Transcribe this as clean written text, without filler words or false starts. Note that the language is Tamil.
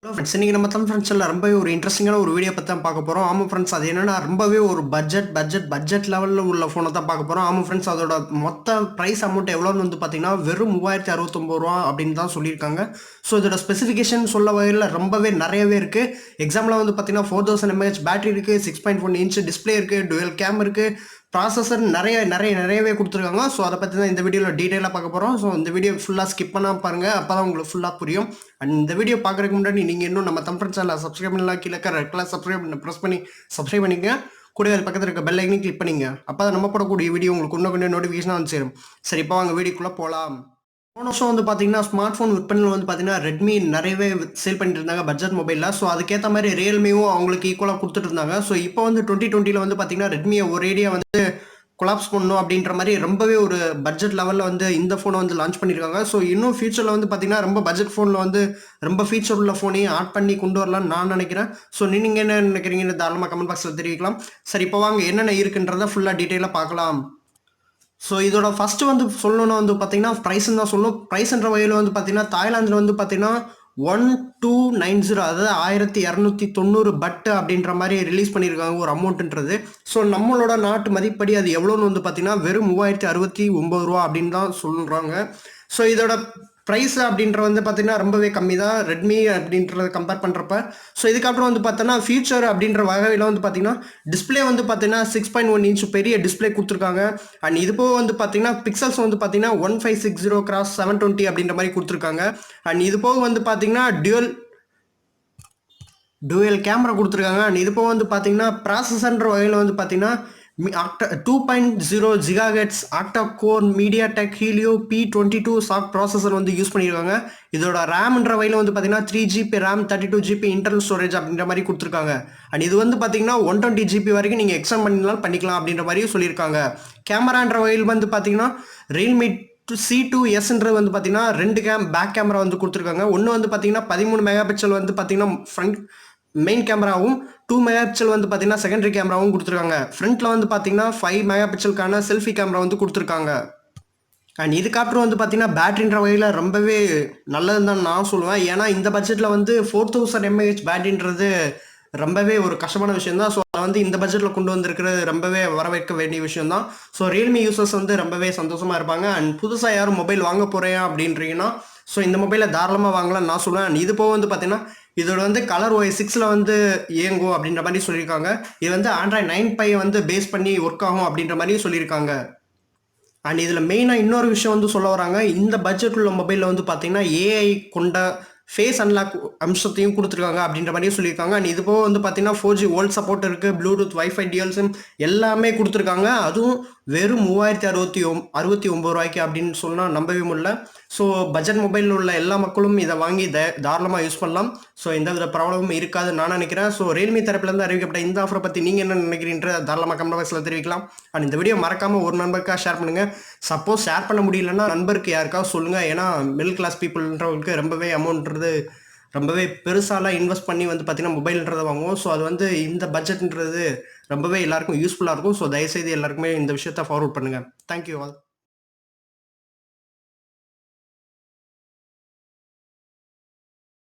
ஹலோ ஃப்ரெண்ட்ஸ், இன்றைக்கி நம்ம தமிழ் ஃப்ரெண்ட்ஸில் ரொம்பவே ஒரு இன்ட்ரெஸ்டிங்கான ஒரு வீடியோ பற்றி தான் பார்க்க போகிறோம். ஆமாம் ஃப்ரெண்ட்ஸ், அது என்னென்னா ரொம்பவே ஒரு பட்ஜெட் லெவலில் உள்ள ஃபோனை தான் பார்க்க போகிறோம். ஆமாம் ஃப்ரெண்ட்ஸ், அதோட மொத்த ப்ரைஸ் அமௌண்ட் எவ்வளோன்னு வந்து பார்த்தீங்கன்னா வெறும் 3069 ரூபா அப்படின்னு தான் சொல்லியிருக்காங்க. ஸோ இதோட ஸ்பெசிஃபிகேஷன் சொல்ல வகையில் ரொம்பவே நிறையவே இருக்குது. எக்ஸாம்பிளாக வந்து பார்த்தீங்கன்னா 4000 mAh பேட்டரி இருக்குது, 6.1 இன்ச் டிஸ்பிளே இருக்குது, டுவெல் கேம் இருக்குது, ப்ராசஸர் நிறையவே கொடுத்துருக்காங்க. ஸோ அதை பற்றி தான் இந்த வீடியோவில் டீட்டெயிலாக பார்க்க போகிறோம். ஸோ இந்த வீடியோ ஃபுல்லாக ஸ்கிப் பண்ணால் பாருங்கள், அப்போ தான் உங்களுக்கு ஃபுல்லாக புரியும். அண்ட் இந்த வீடியோ பார்க்குறதுக்கு முன்னாடி நீங்கள் இன்னும் நம்ம தமிழ் சேனலை சப்ஸ்கிரைப் பண்ணலாம், கீழே ரெட் கலர் சப்ஸ்கிரைப் பண்ணி ப்ரெஸ் பண்ணி சப்ஸ்கிரைப் பண்ணிங்க. கூட அது பக்கத்தில் இருக்க பெல் ஐக்கனையும் கிளிக் பண்ணிங்க. அப்போ தான் நம்ம போடக்கூடிய வீடியோ உங்களுக்கு இன்னும் கொஞ்சம் நோட்டிஃபிகேஷனாக வந்து சேரும். சரி, இப்போ வாங்க வீடியோக்குள்ளே போகலாம். போன வருஷம் வந்து பார்த்தீங்கன்னா ஸ்மார்ட் ஃபோன் விற்பனையில் வந்து பார்த்தீங்கன்னா ரெட்மி நிறையவே சேல் பண்ணிட்டு இருந்தாங்க பட்ஜெட் மொபைலில். ஸோ அதுக்கேற்ற மாதிரி ரியல்மியும் அவங்களுக்கு ஈக்குவலாக கொடுத்துட்டு இருந்தாங்க. ஸோ இப்போ வந்து 2020 வந்து பார்த்தீங்கன்னா ரெட்மியை ஒரேடியாக வந்து கொலாப்ஸ் பண்ணணும் அப்படின்ற மாதிரி ரொம்பவே ஒரு பட்ஜெட் லெவலில் வந்து இந்த ஃபோனை வந்து லான்ச் பண்ணியிருக்காங்க. ஸோ இன்னும் ஃபியூச்சரில் வந்து பார்த்தீங்கன்னா ரொம்ப பட்ஜெட் ஃபோனில் வந்து ரொம்ப ஃபீச்சர் உள்ள ஃபோனையும் ஆட் பண்ணி கொண்டு வரலாம்னு நான் நினைக்கிறேன். ஸோ நீங்கள் என்ன நினைக்கிறீங்கன்னு தாராளமாக கமெண்ட் பாக்ஸில் தெரிவிக்கலாம். சரி, இப்போ வாங்க என்னென்ன இருக்குன்றதை ஃபுல்லாக டீட்டெயிலாக பார்க்கலாம். ஸோ இதோட ஃபஸ்ட்டு வந்து சொல்லணும்னா வந்து பார்த்தீங்கன்னா ப்ரைஸ்ன்னு தான் சொல்லணும். ப்ரைஸ்ன்ற வகையில் வந்து பார்த்தீங்கன்னா தாய்லாந்தில் வந்து பார்த்தீங்கன்னா 1290, அதாவது 1290 பட்டு அப்படின்ற மாதிரி ரிலீஸ் பண்ணியிருக்காங்க ஒரு அமௌண்ட்டுன்றது. ஸோ நம்மளோட நாட்டு மதிப்படி அது எவ்வளோன்னு வந்து பார்த்தீங்கன்னா வெறும் 3069 ரூபா அப்படின்னு தான் சொல்கிறாங்க. ஸோ இதோட ப்ரைஸ் அப்படின்ற வந்து பார்த்தீங்கன்னா ரொம்பவே கம்மி தான் ரெட்மி அப்படின்றத கம்பேர் பண்ணுறப்ப. ஸோ இதுக்கப்புறம் வந்து பார்த்தோன்னா ஃபியூச்சர் அப்படின்ற வகையில் வந்து பார்த்தீங்கன்னா டிஸ்பிளே வந்து பார்த்தீங்கன்னா 6.1 இன்ச் பெரிய டிஸ்பிளே கொடுத்துருக்காங்க. அண்ட் இது போக வந்து பார்த்தீங்கன்னா பிக்சல்ஸ் வந்து பார்த்தீங்கன்னா 1560x720 அப்படின்ற மாதிரி கொடுத்துருக்காங்க. அண்ட் இது போக வந்து பார்த்தீங்கன்னா டுவெல் கேமரா கொடுத்துருக்காங்க. அண்ட் இது போக வந்து பார்த்தீங்கன்னா ப்ராசஸர்ன்ற வகையில் வந்து பார்த்தீங்கன்னா 2.0 GHz octa core MediaTek Helio P22 SoC processor வந்து யூஸ் பண்ணியிருக்காங்க. இதோட ரேம்ன்ற வகையில் வந்து பார்த்தீங்கன்னா 3GB RAM, 32GB internal storage அப்படின்ற மாதிரி கொடுத்துருக்காங்க. அண்ட் இது வந்து பார்த்தீங்கன்னா 120GB வரைக்கும் நீங்கள் எக்ஸ்டெண்ட் பண்ணிக்கலாம் அப்படின்ற மாதிரியும் சொல்லியிருக்காங்க. கேமரான்ற வகையில் வந்து பார்த்தீங்கன்னா Realme c2sன்றது வந்து பார்த்தீங்கன்னா 2 பேக் கேமரா வந்து கொடுத்துருக்காங்க. ஒன்று வந்து பார்த்தீங்கன்னா 13 மெகாபிக்சல் வந்து பார்த்தீங்கன்னா ஃப்ரண்ட் மெயின் கேமராவும், 2 மெகாபிக்சல் வந்து பார்த்தீங்கன்னா செகண்டரி கேமராவும் கொடுத்துருக்காங்க. ஃப்ரண்ட்டில் வந்து பார்த்தீங்கன்னா 5 மெகாபிக்சலுக்கான செல்ஃபி கேமரா வந்து கொடுத்துருக்காங்க. அண்ட் இதுக்கப்புறம் வந்து பார்த்தீங்கன்னா பேட்டரின்ற வகையில் ரொம்பவே நல்லதுன்னு தான் நான் சொல்லுவேன். ஏன்னா இந்த பட்ஜெட்டில் வந்து 4000 mAh பேட்டரின்றது ரொம்பவே ஒரு கஷ்டமான விஷயம் தான். ஸோ அதை வந்து இந்த பட்ஜெட்டில் கொண்டு வந்திருக்கிறது ரொம்பவே வரவேற்க வேண்டிய விஷயம் தான். ஸோ ரியல்மி யூசர்ஸ் வந்து ரொம்பவே சந்தோஷமாக இருப்பாங்க. அண்ட் புதுசாக யாரும் மொபைல் வாங்க போகிறேன் அப்படின்றீங்கன்னா ஸோ இந்த மொபைலை தாராளமாக வாங்கலாம்னு நான் சொல்லுவேன். அண்ட் இது போக வந்து பார்த்தீங்கன்னா இதோட வந்து கலர் OS6 வந்து இயங்கும் அப்படின்ற மாதிரி சொல்லியிருக்காங்க. இது வந்து Android 9 வந்து பேஸ் பண்ணி ஒர்க் ஆகும் அப்படின்ற மாதிரியும் சொல்லியிருக்காங்க. அண்ட் இதில் மெயினாக இன்னொரு விஷயம் வந்து சொல்ல வராங்க. இந்த பட்ஜெட் உள்ள மொபைலில் வந்து பார்த்தீங்கன்னா AI கொண்ட ஃபேஸ் அன்லாக் அம்சத்தையும் கொடுத்துருக்காங்க அப்படின்ற மாதிரியும் சொல்லியிருக்காங்க. அண்ட் இது போக வந்து பார்த்தீங்கன்னா 4G வோல்ட் சப்போர்ட் இருக்குது, ப்ளூடூத், வைஃபை, டியூல் சிம் எல்லாமே கொடுத்துருக்காங்க. அதுவும் வெறும் 3069 ரூபாய்க்கு அப்படின்னு சொன்னால் நம்பவே முடியல. ஸோ பட்ஜெட் மொபைலில் உள்ள எல்லா மக்களும் இதை வாங்கி தாராளமாக யூஸ் பண்ணலாம். ஸோ எந்த வித ப்ராப்ளமும் இருக்காதுன்னு நான் நினைக்கிறேன். ஸோ ரியல்மி தரப்புலேருந்து அறிவிக்கப்பட்ட இந்த ஆஃபரை பற்றி நீங்கள் என்ன நினைக்கிறீன்ற தாராளமாக கமெண்ட் பாக்ஸில் தெரிவிக்கலாம். அண்ட் இந்த வீடியோ மறக்காமல் ஒரு நண்பருக்காக ஷேர் பண்ணுங்கள். சப்போஸ் ஷேர் பண்ண முடியலன்னா நண்பருக்கு யாருக்காவது சொல்லுங்கள். ஏன்னா மிடில் கிளாஸ் பீப்புள்ன்றவங்களுக்கு ரொம்பவே அமௌண்ட்ன்றது ரொம்பவே பெருசாலாம் இன்வெஸ்ட் பண்ணி வந்து பார்த்தீங்கன்னா மொபைல்ன்றதை வாங்குவோம். ஸோ அது வந்து இந்த பட்ஜெட்ன்றது ரொம்பவே எல்லாருக்கும் யூஸ்ஃபுல்லாக இருக்கும். ஸோ தயவுசெய்து எல்லாருக்குமே இந்த விஷயத்தை ஃபார்வர்ட் பண்ணுங்கள். Thank you all.